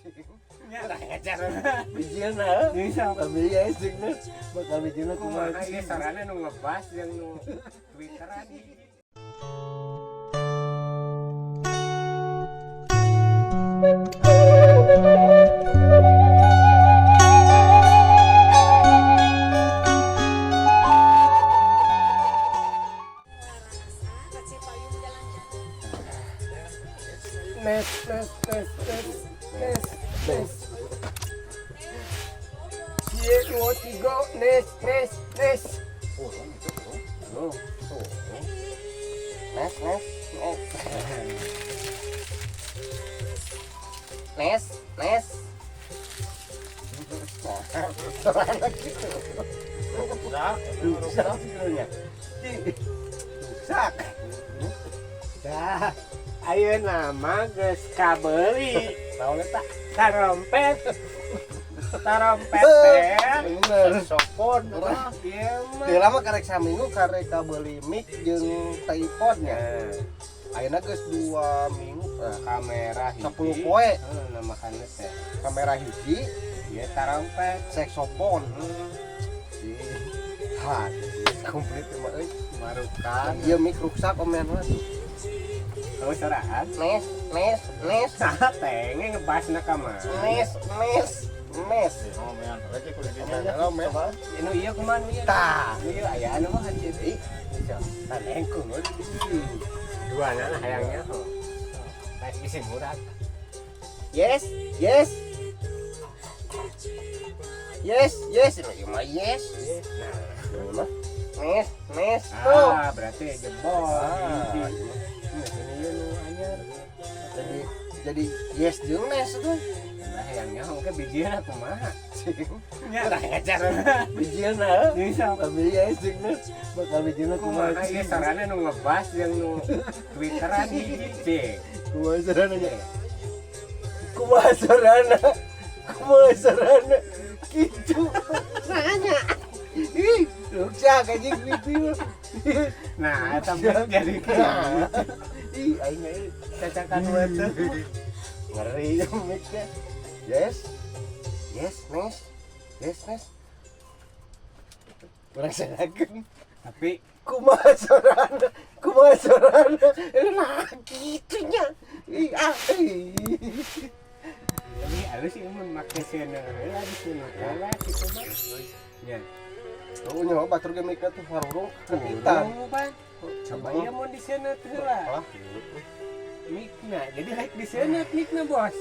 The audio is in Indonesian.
nya lah ngajar Bijilna bisa kami ya istigna bakal bijilna kumaha kumaha ieu sarana nu ngebas jeung nu twitteran nes Cie dua tiga nes oh nes rusak sebenarnya rusak dah ayeuna nama geus kabeuli tahu tak tarompet teh bener saxophone ieu mah teu lama karek saminggu karek kabeli mic jeung tripodnya ayeuna geus 2 minggu kamera 10 poe nama kana teh kamera hiji ieu tarompet saxophone ha komplit mah euy marukan ieu mic rusak omean mah oh sarahan nes tenge ngebasna ka mah nes Oh, men, lagi Halo, men. anu ieu kumaha ieu Tah. ieu aya anu mah heuh deui tanengku duana lah hayangnya ho baik bisi murah yes ini mah yes nah nes tuh berarti jebol ini ieu nu anyar jadi yes jeung nes tuh nah hayangnya ho ke bijieuna kumaha nya lah ngajar bijilna bisa kami ya istigna bakal bijilna kumaha kumaha ieu sarana nu ngebas jeung nu twitteran hiji kumaha sarana kumaha sarana kitu nanya ih rusak anjing video nah eta jadi ih aing ieu cacakan we teh ngeri mic-nya yes nes urang sanakeun tapi kumaha sorana lagi itunya ih ini harus sih mun make sena lagi sena kalah gitu mah nya oh nyawa batur ge mic-na tuh harurung ketitan coba ieu mun di sena teh lah mikna jadi rek di sena mikna bos